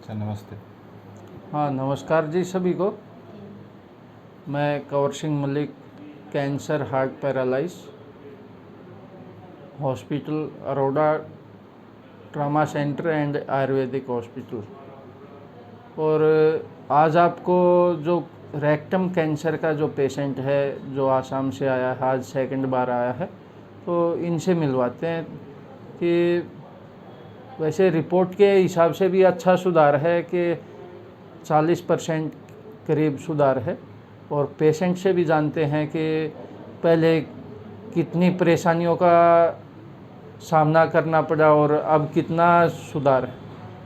Sir नमस्ते। हाँ, नमस्कार जी सभी को। मैं Kanwar Singh Malik, cancer heart paralyse hospital Arora trauma centre and Ayurvedic hospital. और आज आपको जो रेक्टम कैंसर का जो पेशेंट है जो आसाम से आया है, आज सेकंड बार आया है, तो इनसे मिलवाते हैं कि वैसे रिपोर्ट के हिसाब से भी अच्छा सुधार है कि 40% करीब सुधार है। और पेशेंट से भी जानते हैं कि पहले कितनी परेशानियों का सामना करना पड़ा और अब कितना सुधार है।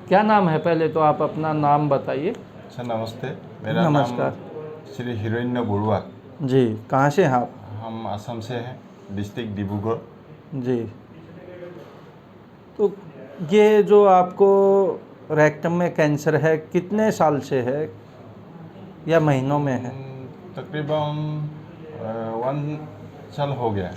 क्या नाम है? पहले तो आप अपना नाम बताइए। सर नमस्ते, मेरा नमस्कार नाम श्री हिरोइन्य बरुआ। जी। कहाँ से हैं आप? हम असम से हैं, डिस्ट्रिक्ट डिब्रूगढ़। जी। तो ये जो आपको रेक्टम में कैंसर है कितने साल से है या महीनों में है? तकरीबन 1 साल हो गया।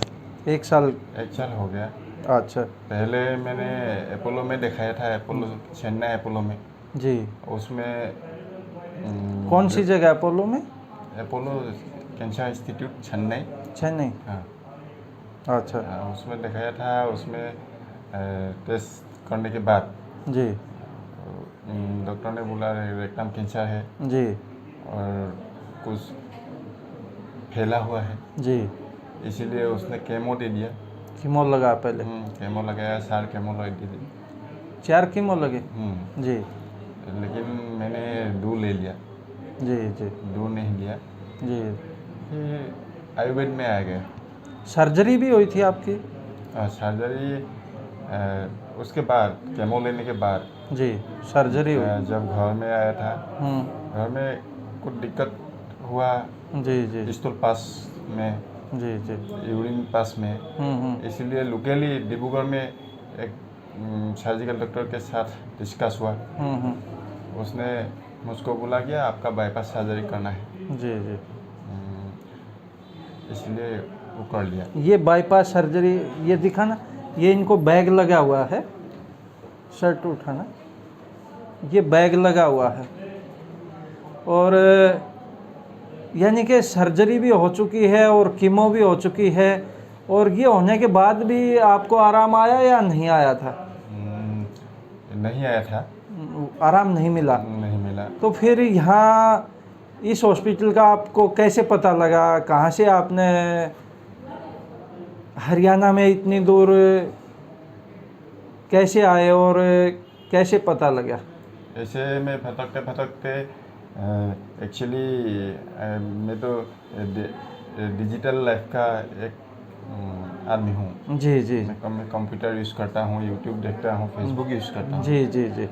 1 साल। 1 साल हो गया। अच्छा पहले मैंने अपोलो में दिखाया था, अपोलो चेन्नई अपोलो में। जी। उसमें कौन सी जगह अपोलो में? Apollo cancer institute Chennai. Chennai. हाँ, अच्छा उसमें दिखाया था। उसमें टेस्ट करने के बाद जी डॉक्टर ने बोला रेक्टम कैंसर है जी और कुछ फैला हुआ है, जी। इसीलिए उसने केमो दे दिया। कीमो लगा पहले? केमो लगाया, 4 केमो लगा दी। 4 कीमो लगे? जी लेकिन मैंने 2 ले लिया, जी जी 2 नहीं लिया। जी। फिर आयुर्वेद में आ गया। सर्जरी भी हुई थी आपकी? सर्जरी उसके बाद, केमो लेने के बाद जी सर्जरी हुई। जब घर में आया था, हम्म। घर में कुछ दिक्कत हुआ। जी जी स्टूल पास में, जी जी। यूरिन पास में, इसलिए लोकली डिब्रूगढ़ में एक सर्जिकल डॉक्टर के साथ डिस्कस हुआ। उसने मुझको बोला कि आपका बाईपास सर्जरी करना है, जी जी। इसलिए वो कर लिया। ये बाईपास सर्जरी, ये दिखाना, ये इनको बैग लगा हुआ है, शर्ट उठाना, ये बैग लगा हुआ है। और यानी कि सर्जरी भी हो चुकी है और कीमो भी हो चुकी है, और ये होने के बाद भी आपको आराम आया या नहीं आया था? नहीं आया था, आराम नहीं मिला? नहीं मिला। तो फिर यहाँ इस हॉस्पिटल का आपको कैसे पता लगा? कहाँ से आपने हरियाणा में इतनी दूर कैसे आए और कैसे पता लगा? ऐसे मैं भटकते भटकते, एक्चुअली मैं तो डिजिटल लाइफ का एक आदमी हूँ। जी जी मैं कंप्यूटर यूज़ करता हूँ, यूट्यूब देखता हूँ, फेसबुक यूज़ करता हूँ। जी जी जी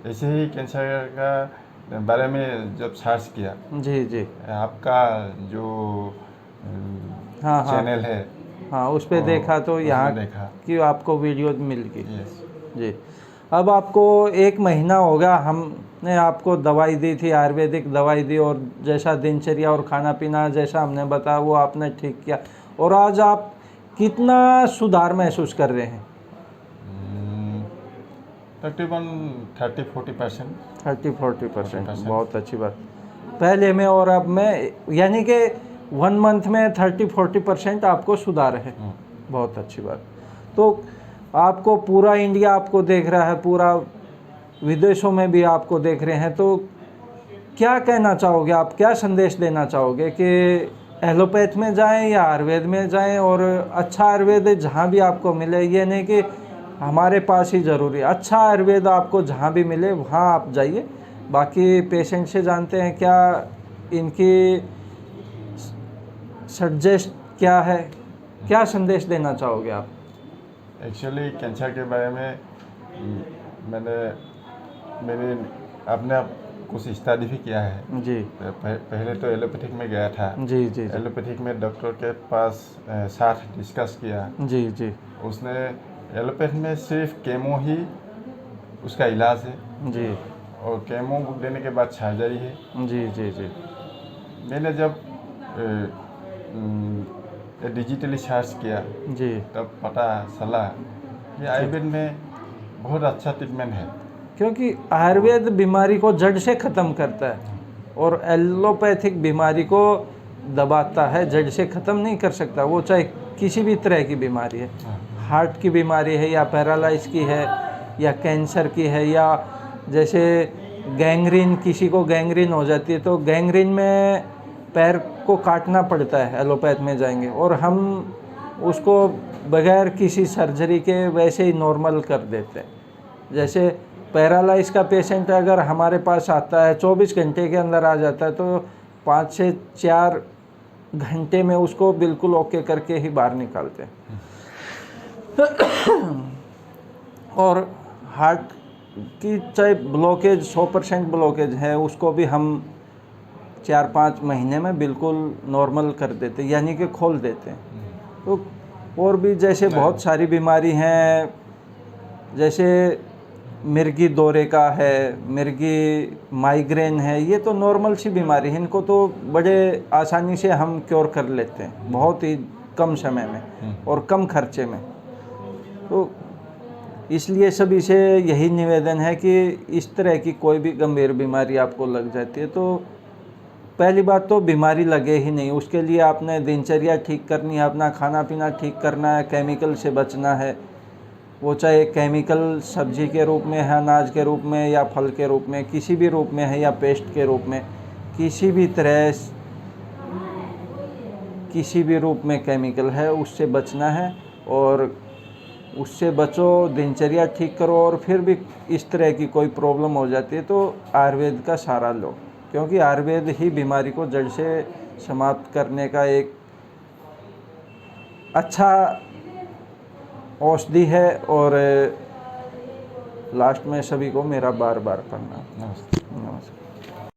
ऐसे ही कैंसर का बारे में जब सर्च किया, जी जी। आपका जो हाँ हाँ चैनल है, हाँ, उस पर देखा तो उसमें यहाँ देखा। की आपको वीडियो मिल गई। यस। जी। अब आपको 1 महीना हो गया, हमने आपको दवाई दी थी, आयुर्वेदिक दवाई दी, और जैसा दिनचर्या और खाना पीना जैसा हमने बताया वो आपने ठीक किया। और आज आप कितना सुधार महसूस कर रहे हैं? तकरीबन 30-40%। 30-40%, 40%। बहुत अच्छी बात। पहले में और अब में, यानी कि 1 मंथ में 30-40% आपको सुधार है। बहुत अच्छी बात। तो आपको पूरा इंडिया आपको देख रहा है, पूरा विदेशों में भी आपको देख रहे हैं, तो क्या कहना चाहोगे आप? क्या संदेश देना चाहोगे कि एलोपैथ में जाएं या आयुर्वेद में जाएं? और अच्छा आयुर्वेद जहाँ भी आपको मिले, ये नहीं कि हमारे पास ही ज़रूरी, अच्छा आयुर्वेद आपको जहाँ भी मिले वहाँ आप जाइए। बाकी पेशेंट से जानते हैं क्या इनकी सजेस्ट क्या है, क्या संदेश देना चाहोगे आप? एक्चुअली कैंसर के बारे में मैंने अपने आप कुछ स्टडी भी किया है। जी पहले तो एलोपैथिक में गया था। जी जी एलोपैथिक में डॉक्टर के पास साथ डिस्कस किया। जी जी उसने एलोपैथ में सिर्फ केमो ही उसका इलाज है, जी और केमो देने के बाद सर्जरी है। जी जी जी मैंने जब डिजिटली सर्च किया, जी तब पता चला कि आयुर्वेद में बहुत अच्छा ट्रीटमेंट है। क्योंकि आयुर्वेद बीमारी को जड़ से ख़त्म करता है और एलोपैथिक बीमारी को दबाता है, जड़ से ख़त्म नहीं कर सकता। वो चाहे किसी भी तरह की बीमारी है, हार्ट की बीमारी है या पैरालाइज की है या कैंसर की है, या जैसे गैंग्रीन, किसी को गैंग्रीन हो जाती है तो गैंग्रीन में पैर को काटना पड़ता है, एलोपैथ में जाएंगे और हम उसको बगैर किसी सर्जरी के वैसे ही नॉर्मल कर देते हैं। जैसे पैरालाइज का पेशेंट अगर हमारे पास आता है 24 घंटे के अंदर आ जाता है तो 5 से 4 घंटे में उसको बिल्कुल ओके करके ही बाहर निकालते हैं। और हार्ट की चाहे ब्लॉकेज 100% ब्लॉकेज है, उसको भी हम 4-5 महीने में बिल्कुल नॉर्मल कर देते हैं, यानी कि खोल देते हैं। तो और भी जैसे बहुत सारी बीमारी हैं, जैसे मिर्गी दौरे का है, मिर्गी माइग्रेन है, ये तो नॉर्मल सी बीमारी है, इनको तो बड़े आसानी से हम क्योर कर लेते हैं, बहुत ही कम समय में और कम खर्चे में। तो इसलिए सभी से यही निवेदन है कि इस तरह की कोई भी गंभीर बीमारी आपको लग जाती है तो पहली बात तो बीमारी लगे ही नहीं, उसके लिए आपने दिनचर्या ठीक करनी है, अपना खाना पीना ठीक करना है, केमिकल से बचना है। वो चाहे केमिकल सब्जी के रूप में है, अनाज के रूप में या फल के रूप में, किसी भी रूप में है, या पेस्ट के रूप में, किसी भी तरह किसी भी रूप में केमिकल है उससे बचना है। और उससे बचो, दिनचर्या ठीक करो, और फिर भी इस तरह की कोई प्रॉब्लम हो जाती है तो आयुर्वेद का सहारा लो, क्योंकि आयुर्वेद ही बीमारी को जड़ से समाप्त करने का एक अच्छा औषधि है। और लास्ट में सभी को मेरा बार बार प्रणाम। नमस्ते। नमस्कार।